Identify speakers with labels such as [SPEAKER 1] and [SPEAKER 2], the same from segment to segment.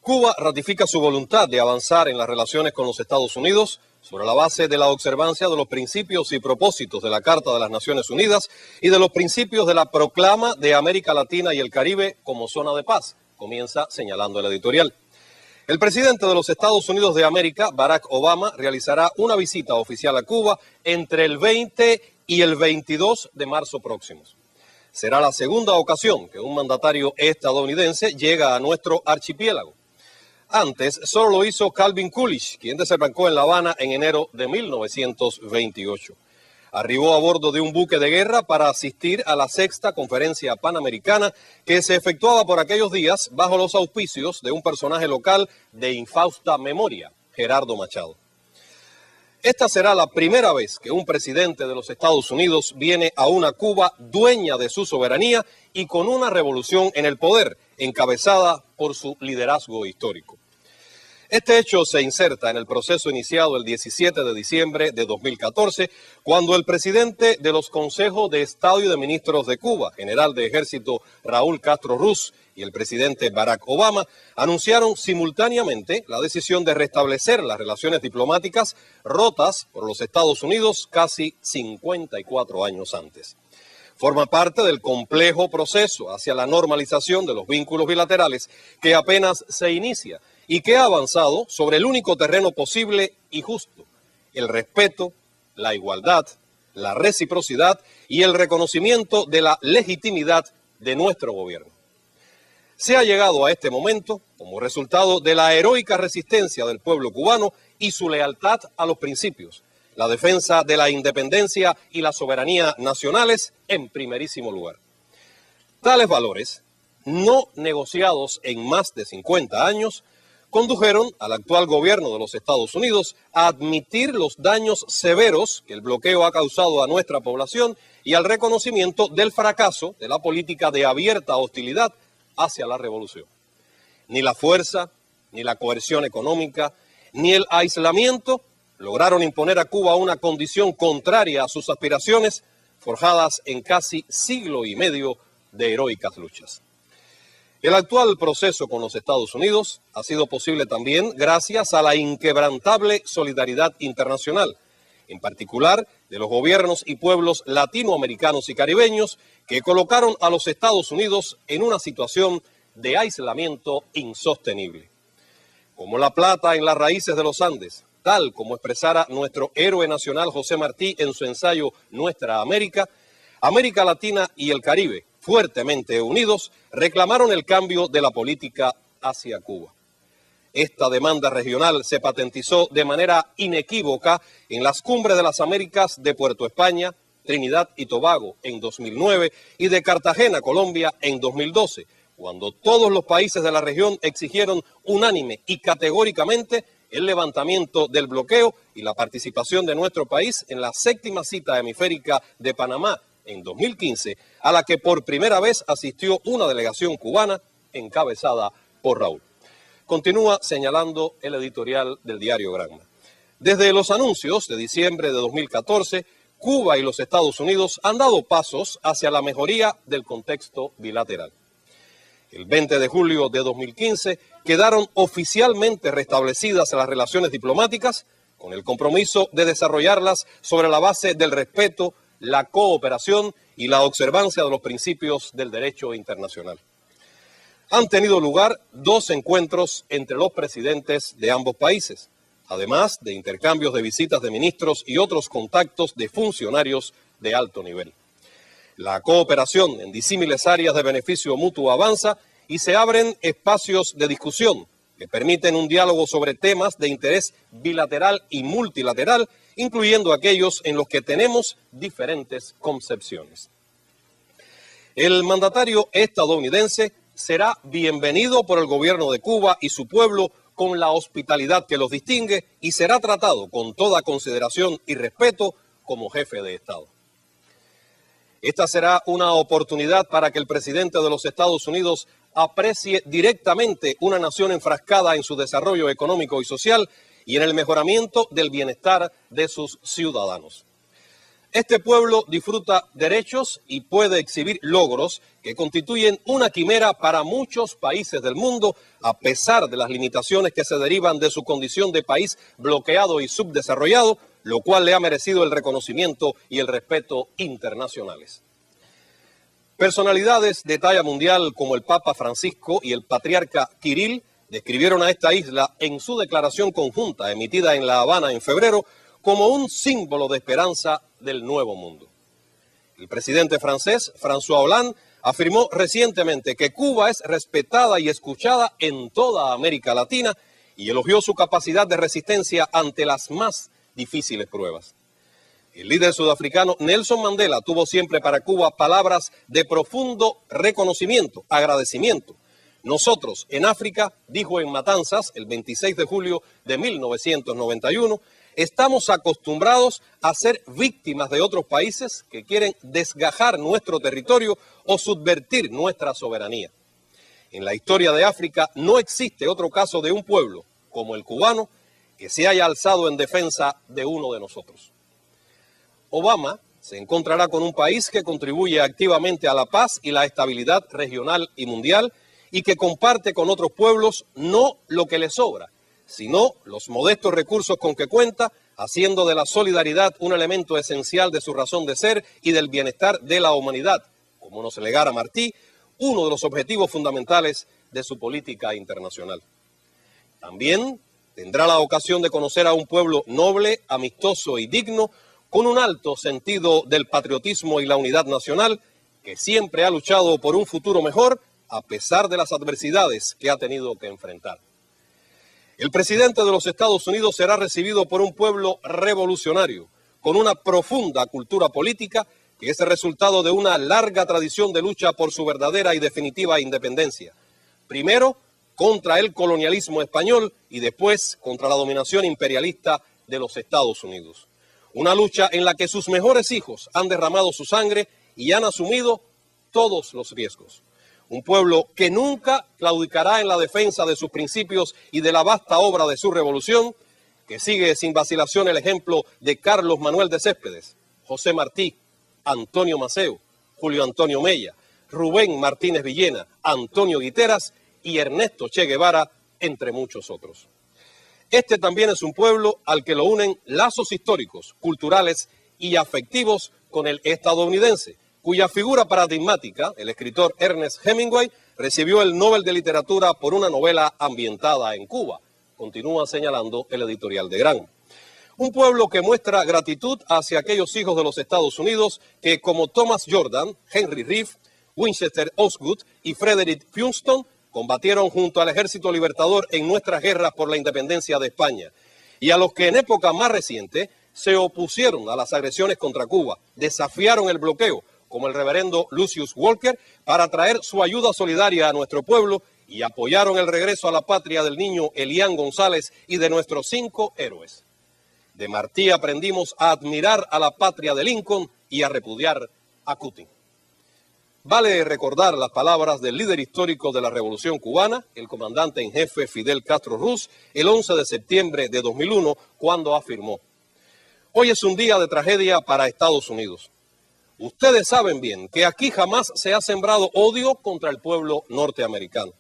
[SPEAKER 1] Cuba ratifica su voluntad de avanzar en las relaciones con los Estados Unidos sobre la base de la observancia de los principios y propósitos de la Carta de las Naciones Unidas y de los principios de la Proclama de América Latina y el Caribe como zona de paz, comienza señalando el editorial. El presidente de los Estados Unidos de América, Barack Obama, realizará una visita oficial a Cuba entre el 20 y el 22 de marzo próximos. Será la segunda ocasión que un mandatario estadounidense llega a nuestro archipiélago. Antes solo lo hizo Calvin Coolidge, quien desembarcó en La Habana en enero de 1928. Arribó a bordo de un buque de guerra para asistir a la sexta conferencia panamericana que se efectuaba por aquellos días bajo los auspicios de un personaje local de infausta memoria, Gerardo Machado. Esta será la primera vez que un presidente de los Estados Unidos viene a una Cuba dueña de su soberanía y con una revolución en el poder, encabezada por su liderazgo histórico. Este hecho se inserta en el proceso iniciado el 17 de diciembre de 2014, cuando el presidente de los Consejos de Estado y de Ministros de Cuba, general de Ejército Raúl Castro Ruz, y el presidente Barack Obama anunciaron simultáneamente la decisión de restablecer las relaciones diplomáticas rotas por los Estados Unidos casi 54 años antes. Forma parte del complejo proceso hacia la normalización de los vínculos bilaterales que apenas se inicia y que ha avanzado sobre el único terreno posible y justo, el respeto, la igualdad, la reciprocidad y el reconocimiento de la legitimidad de nuestro gobierno. Se ha llegado a este momento como resultado de la heroica resistencia del pueblo cubano y su lealtad a los principios, la defensa de la independencia y la soberanía nacionales en primerísimo lugar. Tales valores, no negociados en más de 50 años, condujeron al actual gobierno de los Estados Unidos a admitir los daños severos que el bloqueo ha causado a nuestra población y al reconocimiento del fracaso de la política de abierta hostilidad hacia la revolución. Ni la fuerza, ni la coerción económica, ni el aislamiento lograron imponer a Cuba una condición contraria a sus aspiraciones, forjadas en casi siglo y medio de heroicas luchas. El actual proceso con los Estados Unidos ha sido posible también gracias a la inquebrantable solidaridad internacional, en particular de los gobiernos y pueblos latinoamericanos y caribeños que colocaron a los Estados Unidos en una situación de aislamiento insostenible. Como la plata en las raíces de los Andes, tal como expresara nuestro héroe nacional José Martí en su ensayo Nuestra América, América Latina y el Caribe, fuertemente unidos, reclamaron el cambio de la política hacia Cuba. Esta demanda regional se patentizó de manera inequívoca en las Cumbres de las Américas de Puerto España, Trinidad y Tobago en 2009 y de Cartagena, Colombia, en 2012, cuando todos los países de la región exigieron unánime y categóricamente el levantamiento del bloqueo y la participación de nuestro país en la séptima cita hemisférica de Panamá en 2015, a la que por primera vez asistió una delegación cubana encabezada por Raúl. Continúa señalando el editorial del diario Granma. Desde los anuncios de diciembre de 2014, Cuba y los Estados Unidos han dado pasos hacia la mejoría del contexto bilateral. El 20 de julio de 2015 quedaron oficialmente restablecidas las relaciones diplomáticas con el compromiso de desarrollarlas sobre la base del respeto, la cooperación y la observancia de los principios del derecho internacional. Han tenido lugar 2 encuentros entre los presidentes de ambos países, además de intercambios de visitas de ministros y otros contactos de funcionarios de alto nivel. La cooperación en disímiles áreas de beneficio mutuo avanza y se abren espacios de discusión que permiten un diálogo sobre temas de interés bilateral y multilateral, incluyendo aquellos en los que tenemos diferentes concepciones. El mandatario estadounidense será bienvenido por el gobierno de Cuba y su pueblo con la hospitalidad que los distingue y será tratado con toda consideración y respeto como jefe de Estado. Esta será una oportunidad para que el presidente de los Estados Unidos aprecie directamente una nación enfrascada en su desarrollo económico y social y en el mejoramiento del bienestar de sus ciudadanos. Este pueblo disfruta derechos y puede exhibir logros que constituyen una quimera para muchos países del mundo, a pesar de las limitaciones que se derivan de su condición de país bloqueado y subdesarrollado, lo cual le ha merecido el reconocimiento y el respeto internacionales. Personalidades de talla mundial como el Papa Francisco y el patriarca Kirill describieron a esta isla en su declaración conjunta emitida en La Habana en febrero como un símbolo de esperanza del nuevo mundo. El presidente francés, François Hollande, afirmó recientemente que Cuba es respetada y escuchada en toda América Latina y elogió su capacidad de resistencia ante las más difíciles pruebas. El líder sudafricano Nelson Mandela tuvo siempre para Cuba palabras de profundo reconocimiento, agradecimiento. Nosotros en África, dijo en Matanzas el 26 de julio de 1991, estamos acostumbrados a ser víctimas de otros países que quieren desgajar nuestro territorio o subvertir nuestra soberanía. En la historia de África no existe otro caso de un pueblo como el cubano que se haya alzado en defensa de uno de nosotros. Obama se encontrará con un país que contribuye activamente a la paz y la estabilidad regional y mundial y que comparte con otros pueblos no lo que le sobra, sino los modestos recursos con que cuenta, haciendo de la solidaridad un elemento esencial de su razón de ser y del bienestar de la humanidad, como nos legara Martí, uno de los objetivos fundamentales de su política internacional. También tendrá la ocasión de conocer a un pueblo noble, amistoso y digno, con un alto sentido del patriotismo y la unidad nacional, que siempre ha luchado por un futuro mejor a pesar de las adversidades que ha tenido que enfrentar. El presidente de los Estados Unidos será recibido por un pueblo revolucionario, con una profunda cultura política que es el resultado de una larga tradición de lucha por su verdadera y definitiva independencia. Primero, contra el colonialismo español y después contra la dominación imperialista de los Estados Unidos. Una lucha en la que sus mejores hijos han derramado su sangre y han asumido todos los riesgos. Un pueblo que nunca claudicará en la defensa de sus principios y de la vasta obra de su revolución, que sigue sin vacilación el ejemplo de Carlos Manuel de Céspedes, José Martí, Antonio Maceo, Julio Antonio Mella, Rubén Martínez Villena, Antonio Guiteras y Ernesto Che Guevara, entre muchos otros. Este también es un pueblo al que lo unen lazos históricos, culturales y afectivos con el estadounidense, cuya figura paradigmática, el escritor Ernest Hemingway, recibió el Nobel de Literatura por una novela ambientada en Cuba, continúa señalando el editorial de Gran. Un pueblo que muestra gratitud hacia aquellos hijos de los Estados Unidos que, como Thomas Jordan, Henry Reeve, Winchester Osgood y Frederick Funston, combatieron junto al Ejército Libertador en nuestras guerras por la independencia de España, y a los que en época más reciente se opusieron a las agresiones contra Cuba, desafiaron el bloqueo, como el reverendo Lucius Walker, para traer su ayuda solidaria a nuestro pueblo y apoyaron el regreso a la patria del niño Elián González y de nuestros 5 héroes. De Martí aprendimos a admirar a la patria de Lincoln y a repudiar a Cutin. Vale recordar las palabras del líder histórico de la Revolución Cubana, el comandante en jefe Fidel Castro Ruz, el 11 de septiembre de 2001, cuando afirmó: hoy es un día de tragedia para Estados Unidos. Ustedes saben bien que aquí jamás se ha sembrado odio contra el pueblo norteamericano.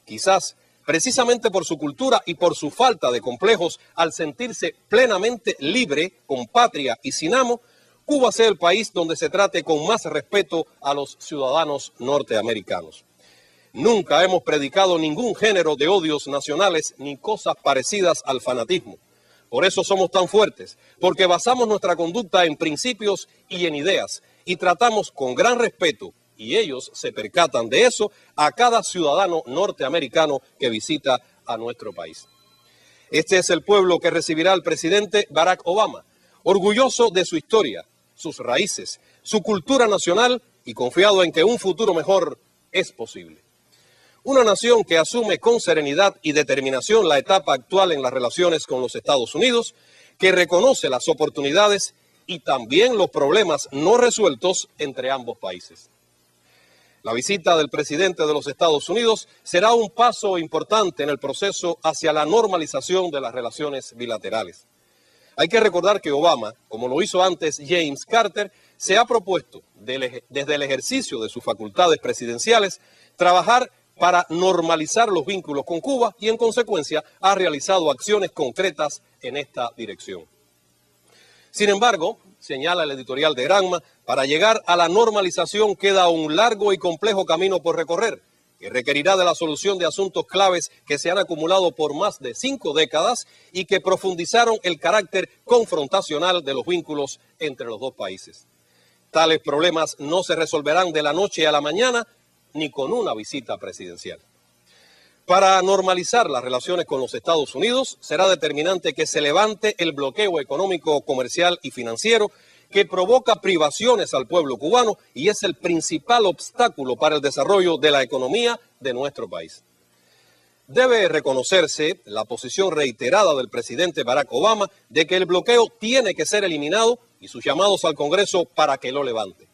[SPEAKER 1] Quizás precisamente por su cultura y por su falta de complejos, al sentirse plenamente libre, con patria y sin amo, Cuba sea el país donde se trate con más respeto a los ciudadanos norteamericanos. Nunca hemos predicado ningún género de odios nacionales ni cosas parecidas al fanatismo. Por eso somos tan fuertes, porque basamos nuestra conducta en principios y en ideas, y tratamos con gran respeto, y ellos se percatan de eso, a cada ciudadano norteamericano que visita a nuestro país. Este es el pueblo que recibirá al presidente Barack Obama, orgulloso de su historia, sus raíces, su cultura nacional y confiado en que un futuro mejor es posible. Una nación que asume con serenidad y determinación la etapa actual en las relaciones con los Estados Unidos, que reconoce las oportunidades y también los problemas no resueltos entre ambos países. La visita del presidente de los Estados Unidos será un paso importante en el proceso hacia la normalización de las relaciones bilaterales. Hay que recordar que Obama, como lo hizo antes James Carter, se ha propuesto, desde el ejercicio de sus facultades presidenciales, trabajar para normalizar los vínculos con Cuba y, en consecuencia, ha realizado acciones concretas en esta dirección. Sin embargo, señala el editorial de Granma, para llegar a la normalización queda un largo y complejo camino por recorrer, que requerirá de la solución de asuntos claves que se han acumulado por más de 5 décadas y que profundizaron el carácter confrontacional de los vínculos entre los dos países. Tales problemas no se resolverán de la noche a la mañana ni con una visita presidencial. Para normalizar las relaciones con los Estados Unidos, será determinante que se levante el bloqueo económico, comercial y financiero que provoca privaciones al pueblo cubano y es el principal obstáculo para el desarrollo de la economía de nuestro país. Debe reconocerse la posición reiterada del presidente Barack Obama de que el bloqueo tiene que ser eliminado y sus llamados al Congreso para que lo levante.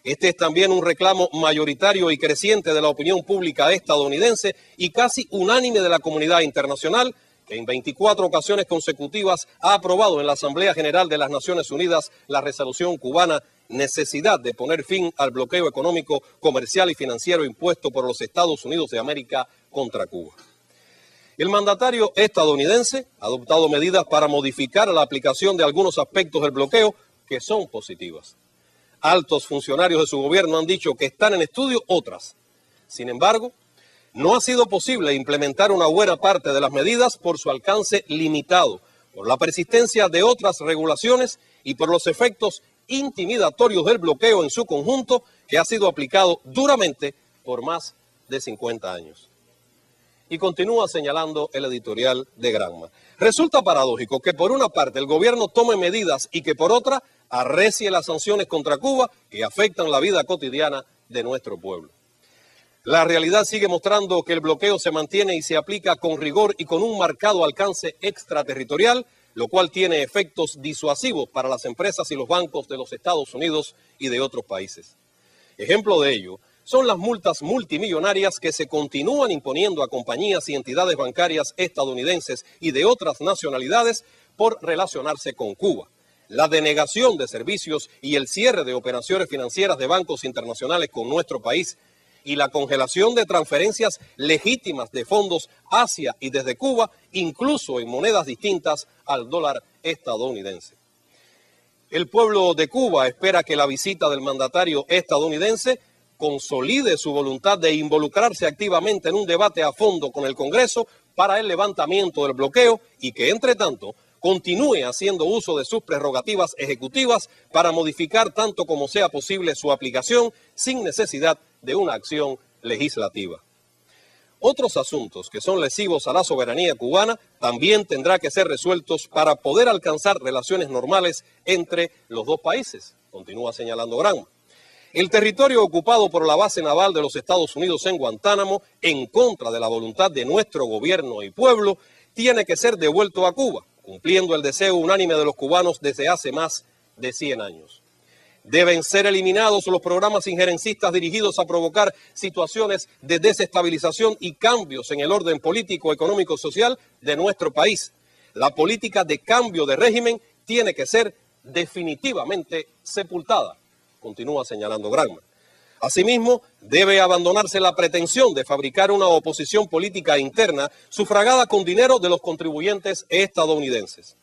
[SPEAKER 1] Este es también un reclamo mayoritario y creciente de la opinión pública estadounidense y casi unánime de la comunidad internacional, que en 24 ocasiones consecutivas ha aprobado en la Asamblea General de las Naciones Unidas la resolución cubana necesidad de poner fin al bloqueo económico, comercial y financiero impuesto por los Estados Unidos de América contra Cuba. El mandatario estadounidense ha adoptado medidas para modificar la aplicación de algunos aspectos del bloqueo que son positivas. Altos funcionarios de su gobierno han dicho que están en estudio otras. Sin embargo, no ha sido posible implementar una buena parte de las medidas por su alcance limitado, por la persistencia de otras regulaciones y por los efectos intimidatorios del bloqueo en su conjunto que ha sido aplicado duramente por más de 50 años. Y continúa señalando el editorial de Granma. Resulta paradójico que por una parte el gobierno tome medidas y que por otra arrecie las sanciones contra Cuba que afectan la vida cotidiana de nuestro pueblo. La realidad sigue mostrando que el bloqueo se mantiene y se aplica con rigor y con un marcado alcance extraterritorial, lo cual tiene efectos disuasivos para las empresas y los bancos de los Estados Unidos y de otros países. Ejemplo de ello son las multas multimillonarias que se continúan imponiendo a compañías y entidades bancarias estadounidenses y de otras nacionalidades por relacionarse con Cuba, la denegación de servicios y el cierre de operaciones financieras de bancos internacionales con nuestro país y la congelación de transferencias legítimas de fondos hacia y desde Cuba, incluso en monedas distintas al dólar estadounidense. El pueblo de Cuba espera que la visita del mandatario estadounidense consolide su voluntad de involucrarse activamente en un debate a fondo con el Congreso para el levantamiento del bloqueo y que, entre tanto, continúe haciendo uso de sus prerrogativas ejecutivas para modificar tanto como sea posible su aplicación sin necesidad de una acción legislativa. Otros asuntos que son lesivos a la soberanía cubana también tendrán que ser resueltos para poder alcanzar relaciones normales entre los dos países, continúa señalando Granma. El territorio ocupado por la base naval de los Estados Unidos en Guantánamo, en contra de la voluntad de nuestro gobierno y pueblo, tiene que ser devuelto a Cuba, cumpliendo el deseo unánime de los cubanos desde hace más de 100 años. Deben ser eliminados los programas injerencistas dirigidos a provocar situaciones de desestabilización y cambios en el orden político, económico y social de nuestro país. La política de cambio de régimen tiene que ser definitivamente sepultada, continúa señalando Granma. Asimismo, debe abandonarse la pretensión de fabricar una oposición política interna sufragada con dinero de los contribuyentes estadounidenses.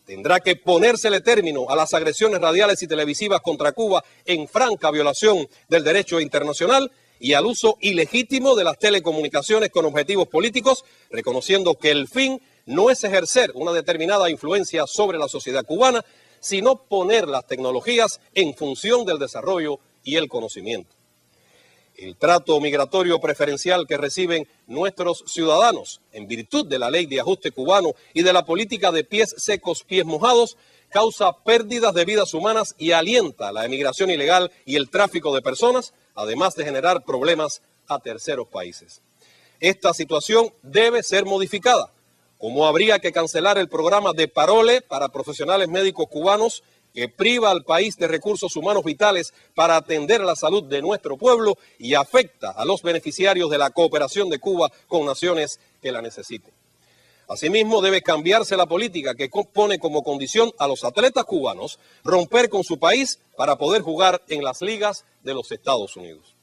[SPEAKER 1] Tendrá que ponérsele término a las agresiones radiales y televisivas contra Cuba en franca violación del derecho internacional y al uso ilegítimo de las telecomunicaciones con objetivos políticos, reconociendo que el fin no es ejercer una determinada influencia sobre la sociedad cubana, sino poner las tecnologías en función del desarrollo y el conocimiento. El trato migratorio preferencial que reciben nuestros ciudadanos en virtud de la ley de ajuste cubano y de la política de pies secos, pies mojados, causa pérdidas de vidas humanas y alienta la emigración ilegal y el tráfico de personas, además de generar problemas a terceros países. Esta situación debe ser modificada, como habría que cancelar el programa de Parole para profesionales médicos cubanos que priva al país de recursos humanos vitales para atender la salud de nuestro pueblo y afecta a los beneficiarios de la cooperación de Cuba con naciones que la necesiten. Asimismo, debe cambiarse la política que pone como condición a los atletas cubanos romper con su país para poder jugar en las ligas de los Estados Unidos.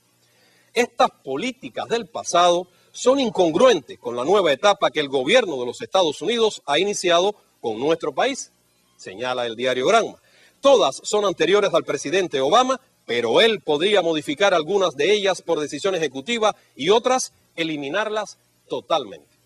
[SPEAKER 1] Estas políticas del pasado son incongruentes con la nueva etapa que el gobierno de los Estados Unidos ha iniciado con nuestro país, señala el diario Granma. Todas son anteriores al presidente Obama, pero él podría modificar algunas de ellas por decisión ejecutiva y otras eliminarlas totalmente.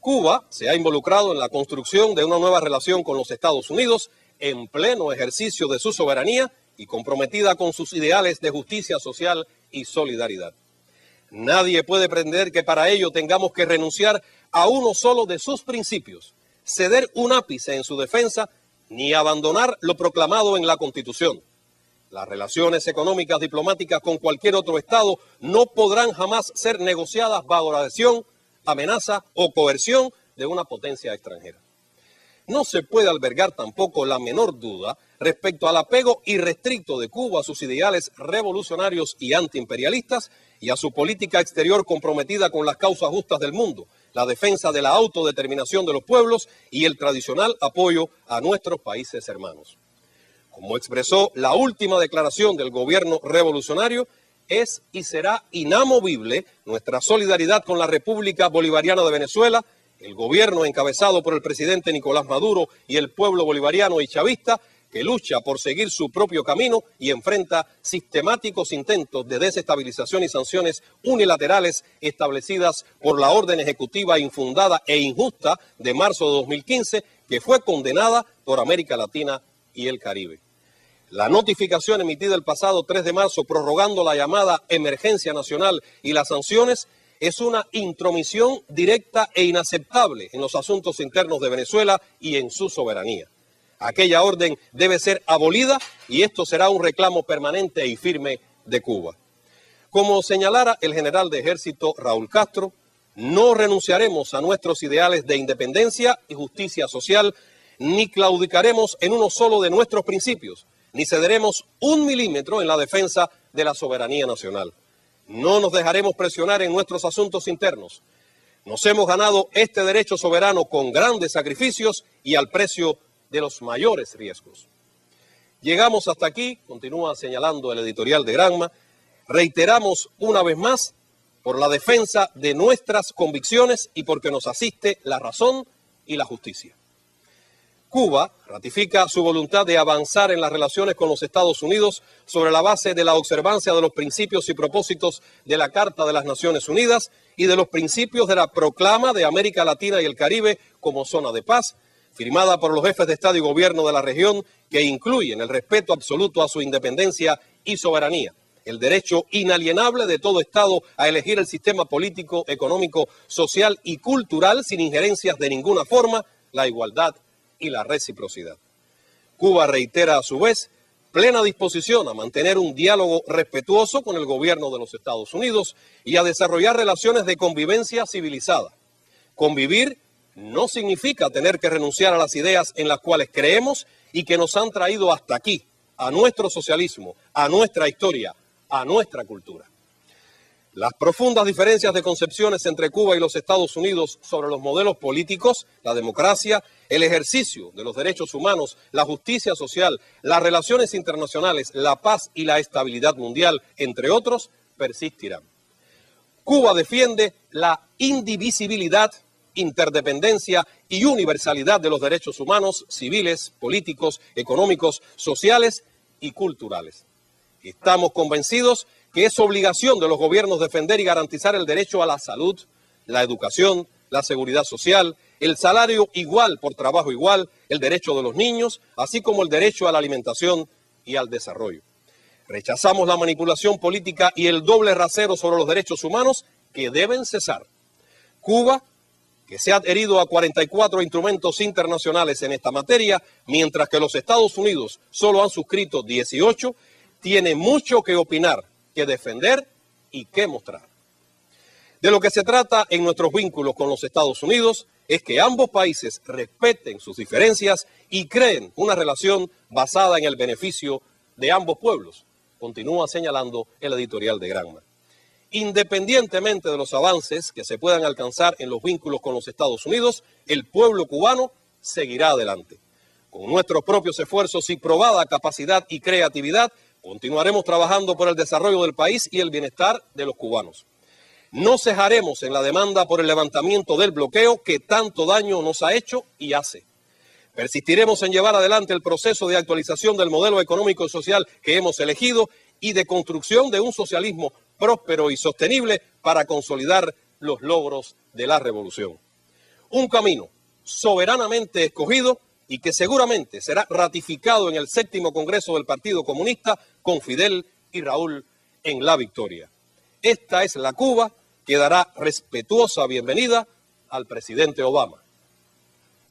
[SPEAKER 1] Cuba se ha involucrado en la construcción de una nueva relación con los Estados Unidos en pleno ejercicio de su soberanía y comprometida con sus ideales de justicia social y solidaridad. Nadie puede pretender que para ello tengamos que renunciar a uno solo de sus principios, ceder un ápice en su defensa, ni abandonar lo proclamado en la Constitución. Las relaciones económicas diplomáticas con cualquier otro Estado no podrán jamás ser negociadas bajo la adhesión, amenaza o coerción de una potencia extranjera. No se puede albergar tampoco la menor duda respecto al apego irrestricto de Cuba a sus ideales revolucionarios y antiimperialistas y a su política exterior comprometida con las causas justas del mundo, la defensa de la autodeterminación de los pueblos y el tradicional apoyo a nuestros países hermanos. Como expresó la última declaración del gobierno revolucionario, es y será inamovible nuestra solidaridad con la República Bolivariana de Venezuela, el gobierno encabezado por el presidente Nicolás Maduro y el pueblo bolivariano y chavista que lucha por seguir su propio camino y enfrenta sistemáticos intentos de desestabilización y sanciones unilaterales establecidas por la orden ejecutiva infundada e injusta de marzo de 2015, que fue condenada por América Latina y el Caribe. La notificación emitida el pasado 3 de marzo prorrogando la llamada emergencia nacional y las sanciones es una intromisión directa e inaceptable en los asuntos internos de Venezuela y en su soberanía. Aquella orden debe ser abolida y esto será un reclamo permanente y firme de Cuba. Como señalara el general de ejército Raúl Castro, no renunciaremos a nuestros ideales de independencia y justicia social, ni claudicaremos en uno solo de nuestros principios, ni cederemos un milímetro en la defensa de la soberanía nacional. No nos dejaremos presionar en nuestros asuntos internos. Nos hemos ganado este derecho soberano con grandes sacrificios y al precio de los mayores riesgos. Llegamos hasta aquí, continúa señalando el editorial de Granma, reiteramos una vez más por la defensa de nuestras convicciones y porque nos asiste la razón y la justicia. Cuba ratifica su voluntad de avanzar en las relaciones con los Estados Unidos sobre la base de la observancia de los principios y propósitos de la Carta de las Naciones Unidas y de los principios de la Proclama de América Latina y el Caribe como zona de paz, firmada por los jefes de Estado y Gobierno de la región, que incluyen el respeto absoluto a su independencia y soberanía, el derecho inalienable de todo Estado a elegir el sistema político, económico, social y cultural sin injerencias de ninguna forma, la igualdad y la reciprocidad. Cuba reitera a su vez plena disposición a mantener un diálogo respetuoso con el gobierno de los Estados Unidos y a desarrollar relaciones de convivencia civilizada. Convivir no significa tener que renunciar a las ideas en las cuales creemos y que nos han traído hasta aquí, a nuestro socialismo, a nuestra historia, a nuestra cultura. Las profundas diferencias de concepciones entre Cuba y los Estados Unidos sobre los modelos políticos, la democracia, el ejercicio de los derechos humanos, la justicia social, las relaciones internacionales, la paz y la estabilidad mundial, entre otros, persistirán. Cuba defiende la indivisibilidad, interdependencia y universalidad de los derechos humanos, civiles, políticos, económicos, sociales y culturales. Estamos convencidos que es obligación de los gobiernos defender y garantizar el derecho a la salud, la educación, la seguridad social, el salario igual por trabajo igual, el derecho de los niños, así como el derecho a la alimentación y al desarrollo. Rechazamos la manipulación política y el doble rasero sobre los derechos humanos que deben cesar. Cuba, que se ha adherido a 44 instrumentos internacionales en esta materia, mientras que los Estados Unidos solo han suscrito 18, tiene mucho que opinar, que defender y que mostrar. De lo que se trata en nuestros vínculos con los Estados Unidos es que ambos países respeten sus diferencias y creen una relación basada en el beneficio de ambos pueblos, continúa señalando el editorial de Granma. Independientemente de los avances que se puedan alcanzar en los vínculos con los Estados Unidos, el pueblo cubano seguirá adelante. Con nuestros propios esfuerzos y probada capacidad y creatividad, continuaremos trabajando por el desarrollo del país y el bienestar de los cubanos. No cejaremos en la demanda por el levantamiento del bloqueo que tanto daño nos ha hecho y hace. Persistiremos en llevar adelante el proceso de actualización del modelo económico y social que hemos elegido y de construcción de un socialismo próspero y sostenible para consolidar los logros de la revolución. Un camino soberanamente escogido y que seguramente será ratificado en el 7º Congreso del Partido Comunista con Fidel y Raúl en la victoria. Esta es la Cuba que dará respetuosa bienvenida al presidente Obama.